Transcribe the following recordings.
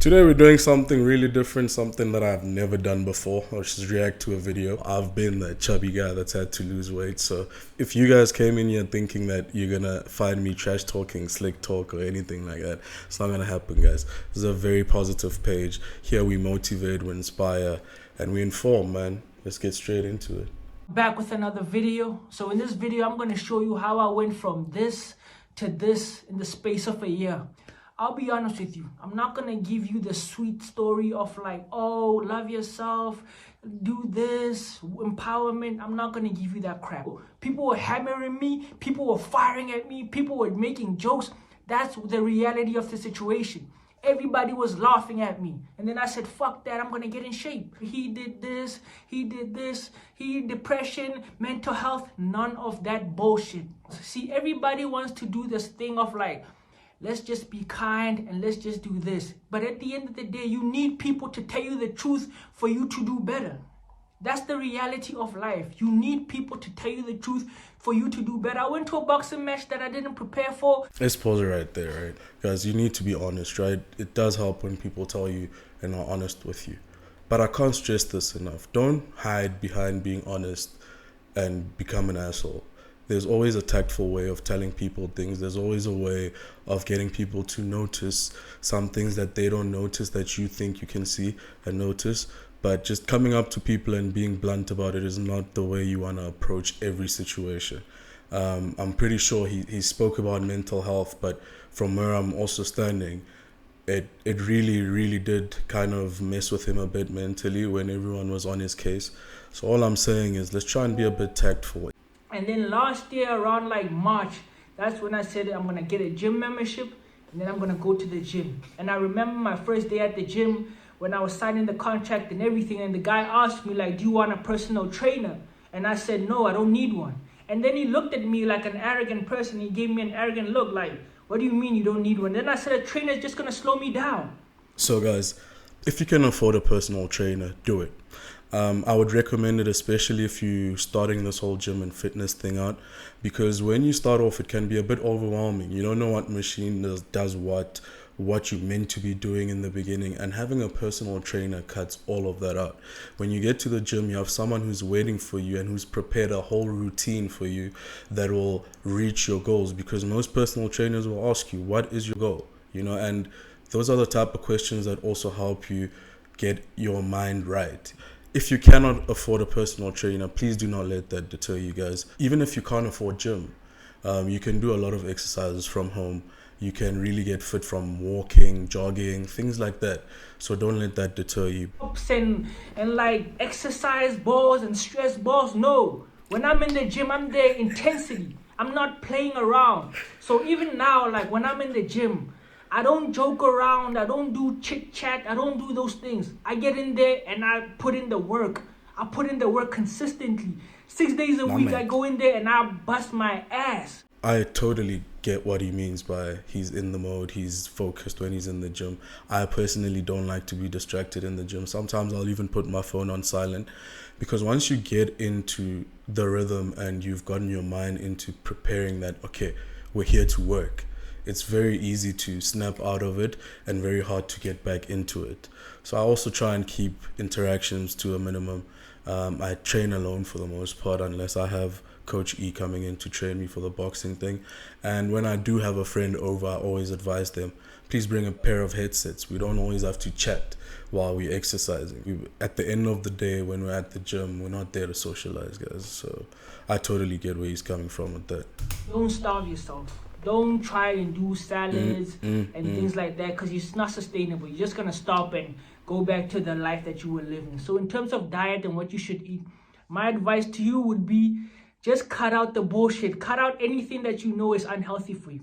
Today we're doing something really different, something that I've never done before, which is react to a video. I've been the chubby guy that's had to lose weight, so if you guys came in here thinking that you're gonna find me trash talking, slick talk, or anything like that, it's not gonna happen, guys. This is a very positive page. Here we motivate, we inspire, and we inform, man. Let's get straight into it. Back with another video. So in this video, I'm going to show you how I went from this to this in the space of a year. I'll be honest with you. I'm not going to give you the sweet story of like, oh, love yourself, do this, empowerment. I'm not going to give you that crap. People were hammering me. People were firing at me. People were making jokes. That's the reality of the situation. Everybody was laughing at me. And then I said, fuck that, I'm gonna get in shape. He did this, depression, mental health, none of that bullshit. See, everybody wants to do this thing of like, let's just be kind and let's just do this. But at the end of the day, you need people to tell you the truth for you to do better. That's the reality of life. You need people to tell you the truth for you to do better. I went to a boxing match that I didn't prepare for. Let's pause it right there, right? Guys, you need to be honest, right? It does help when people tell you and are honest with you. But I can't stress this enough. Don't hide behind being honest and become an asshole. There's always a tactful way of telling people things. There's always a way of getting people to notice some things that they don't notice that you think you can see and notice. But just coming up to people and being blunt about it is not the way you want to approach every situation. I'm pretty sure he spoke about mental health, but from where I'm also standing, it really did kind of mess with him a bit mentally when everyone was on his case. So all I'm saying is let's try and be a bit tactful. And then last year around like March, that's when I said I'm going to get a gym membership and then I'm going to go to the gym. And I remember my first day at the gym, when I was signing the contract and everything, and the guy asked me like, do you want a personal trainer? And I said, no, I don't need one. And then he looked at me like an arrogant person. He gave me an arrogant look like, what do you mean you don't need one? Then I said, a trainer is just going to slow me down. So guys, if you can afford a personal trainer, do it. I would recommend it, especially if you're starting this whole gym and fitness thing out, because when you start off, it can be a bit overwhelming. You don't know what machine does what you're meant to be doing in the beginning, and having a personal trainer cuts all of that out. When you get to the gym, you have someone who's waiting for you and who's prepared a whole routine for you that will reach your goals, because most personal trainers will ask you, what is your goal? And those are the type of questions that also help you get your mind right. If you cannot afford a personal trainer, please do not let that deter you, guys. Even if you can't afford gym, you can do a lot of exercises from home. You can really get fit from walking, jogging, things like that. So don't let that deter you. And like exercise balls and stress balls, no. When I'm in the gym, I'm there intensity. I'm not playing around. So even now, like when I'm in the gym, I don't joke around, I don't do chit chat, I don't do those things. I get in there and I put in the work. I put in the work consistently. 6 days a week, I go in there and I bust my ass. I totally get what he means by he's in the mode, he's focused when he's in the gym. I personally don't like to be distracted in the gym. Sometimes I'll even put my phone on silent, because once you get into the rhythm and you've gotten your mind into preparing that, okay, we're here to work, it's very easy to snap out of it and very hard to get back into it. So I also try and keep interactions to a minimum. I train alone for the most part, unless I have Coach E coming in to train me for the boxing thing. And when I do have a friend over, I always advise them, please bring a pair of headsets. We don't always have to chat while we're exercising. At the end of the day, when we're at the gym, we're not there to socialize, guys. So I totally get where he's coming from with that. Don't starve yourself. Don't try and do salads and things like that, because it's not sustainable. You're just going to stop and go back to the life that you were living. So in terms of diet and what you should eat, my advice to you would be just cut out the bullshit. Cut out anything that you know is unhealthy for you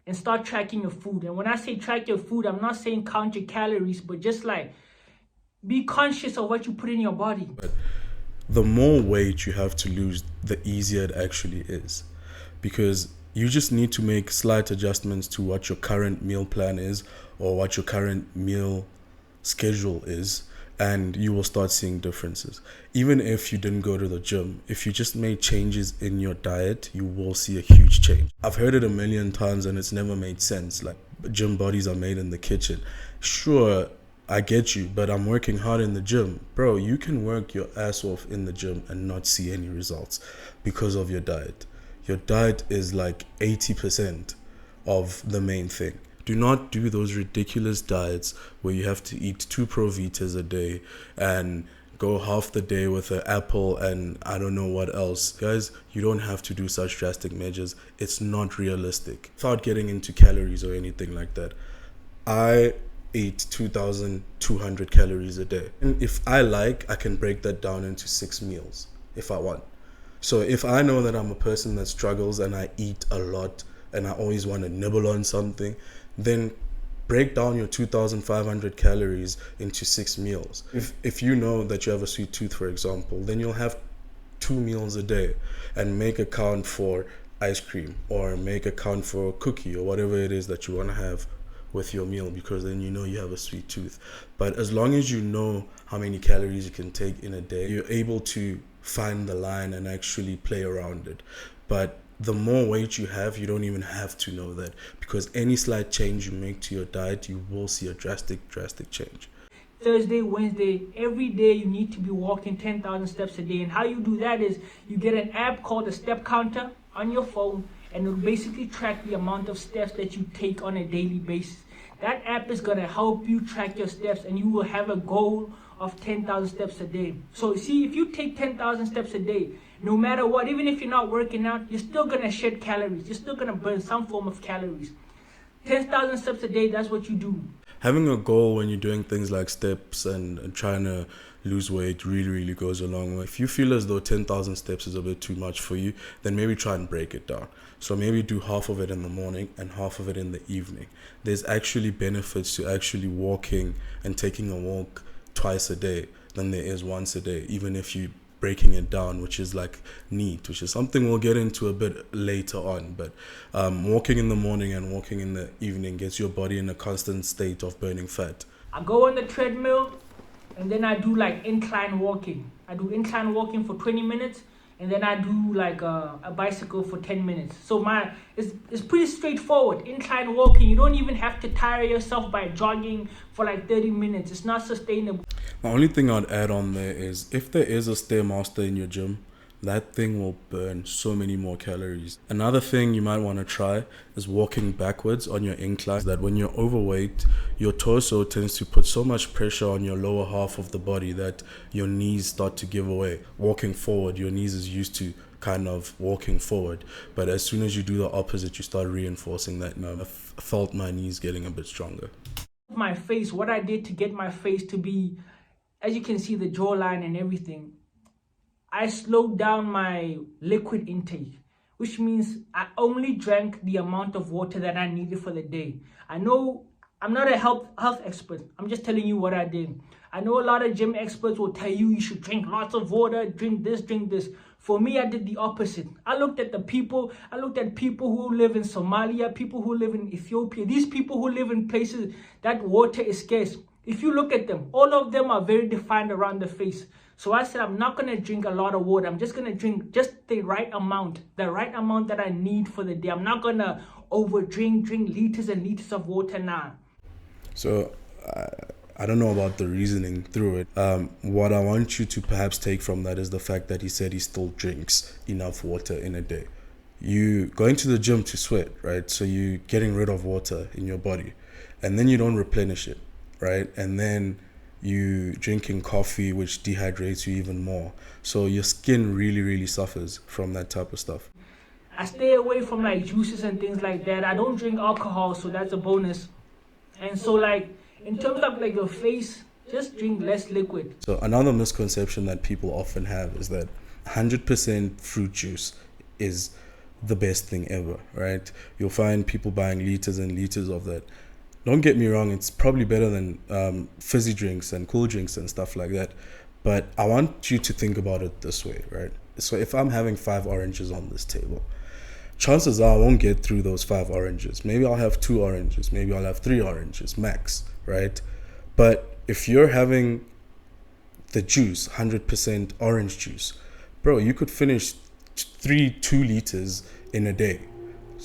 and start tracking your food. And when I say track your food, I'm not saying count your calories, but just like be conscious of what you put in your body. But the more weight you have to lose, the easier it actually is, because you just need to make slight adjustments to what your current meal plan is or what your current meal schedule is, and you will start seeing differences. Even if you didn't go to the gym, if you just made changes in your diet, you will see a huge change. I've heard it a million times and it's never made sense. Like, gym bodies are made in the kitchen. Sure, I get you, but I'm working hard in the gym. Bro, you can work your ass off in the gym and not see any results because of your diet. Your diet is like 80% of the main thing. Do not do those ridiculous diets where you have to eat 2 Pro Vitas a day and go half the day with an apple and I don't know what else. Guys, you don't have to do such drastic measures. It's not realistic. Without getting into calories or anything like that, I eat 2,200 calories a day. And if I like, I can break that down into 6 meals if I want. So if I know that I'm a person that struggles and I eat a lot and I always want to nibble on something, then break down your 2,500 calories into 6 meals. If you know that you have a sweet tooth, for example, then you'll have 2 meals a day and make a count for ice cream or make a count for a cookie or whatever it is that you want to have with your meal, because then you know you have a sweet tooth. But as long as you know how many calories you can take in a day, you're able to find the line and actually play around it. But the more weight you have, you don't even have to know that, because any slight change you make to your diet, you will see a drastic change. Thursday, Wednesday, every day you need to be walking 10,000 steps a day. And how you do that is you get an app called a step counter on your phone, and it'll basically track the amount of steps that you take on a daily basis. That app is going to help you track your steps, and you will have a goal of 10,000 steps a day. So see, if you take 10,000 steps a day, no matter what, even if you're not working out, you're still going to shed calories. You're still going to burn some form of calories. 10,000 steps a day, that's what you do. Having a goal when you're doing things like steps and trying to lose weight really goes a long way. If you feel as though 10,000 steps is a bit too much for you, then maybe try and break it down. So maybe do half of it in the morning and half of it in the evening. There's actually benefits to actually walking and taking a walk twice a day than there is once a day, even if you breaking it down, which is like neat, which is something we'll get into a bit later on. But walking in the morning and walking in the evening gets your body in a constant state of burning fat. I go on the treadmill, and then I do like incline walking. I do incline walking for 20 minutes, and then I do like a bicycle for 10 minutes. So it's pretty straightforward. Incline walking, you don't even have to tire yourself by jogging for like 30 minutes. It's not sustainable. The only thing I'd add on there is if there is a Stairmaster in your gym, that thing will burn so many more calories. Another thing you might want to try is walking backwards on your incline. That when you're overweight, your torso tends to put so much pressure on your lower half of the body that your knees start to give away. Walking forward, your knees is used to kind of walking forward, but as soon as you do the opposite, you start reinforcing that. Now I felt my knees getting a bit stronger. My face, what I did to get my face to be, as you can see, the jawline and everything, I slowed down my liquid intake, which means I only drank the amount of water that I needed for the day. I know I'm not a health expert. I'm just telling you what I did. I know a lot of gym experts will tell you should drink lots of water, drink this, drink this. For me, I did the opposite. I looked at people who live in Somalia, people who live in Ethiopia, these people who live in places that water is scarce. If you look at them, all of them are very defined around the face. So I said, I'm not going to drink a lot of water. I'm just going to drink just the right amount that I need for the day. I'm not going to drink liters and liters of water now. So I don't know about the reasoning through it. What I want you to perhaps take from that is the fact that he said he still drinks enough water in a day. You going to the gym to sweat, right? So you're getting rid of water in your body, and then you don't replenish it, right? And then you drinking coffee, which dehydrates you even more. So your skin really suffers from that type of stuff. I stay away from like juices and things like that. I don't drink alcohol, so that's a bonus. And so like in terms of like your face, just drink less liquid. So another misconception that people often have is that 100% fruit juice is the best thing ever, right? You'll find people buying liters and liters of that. Don't get me wrong, it's probably better than fizzy drinks and cool drinks and stuff like that. But I want you to think about it this way, right? So if I'm having 5 oranges on this table, chances are I won't get through those 5 oranges. Maybe I'll have 2 oranges. Maybe I'll have 3 oranges max, right? But if you're having the juice, 100% orange juice, bro, you could finish 2 liters in a day.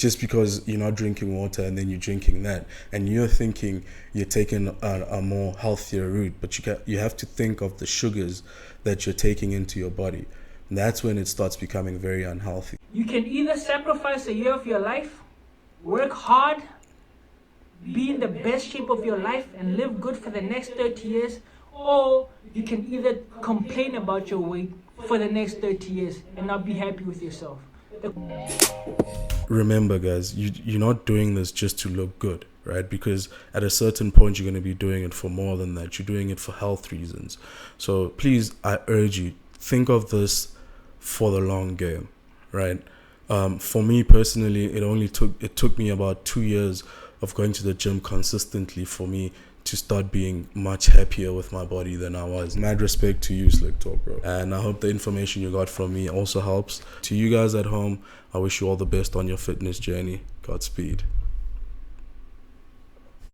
just because you're not drinking water and then you're drinking that, and you're thinking you're taking a more healthier route, but you have to think of the sugars that you're taking into your body. And that's when it starts becoming very unhealthy. You can either sacrifice a year of your life, work hard, be in the best shape of your life, and live good for the next 30 years, or you can either complain about your weight for the next 30 years and not be happy with yourself. Remember, guys, you're not doing this just to look good, right? Because at a certain point, you're going to be doing it for more than that. You're doing it for health reasons. So please, I urge you, think of this for the long game, right? For me personally, it took me about 2 years of going to the gym consistently for me to start being much happier with my body than I was. Mad respect to you, Slick Talk, bro. And I hope the information you got from me also helps. To you guys at home, I wish you all the best on your fitness journey. Godspeed.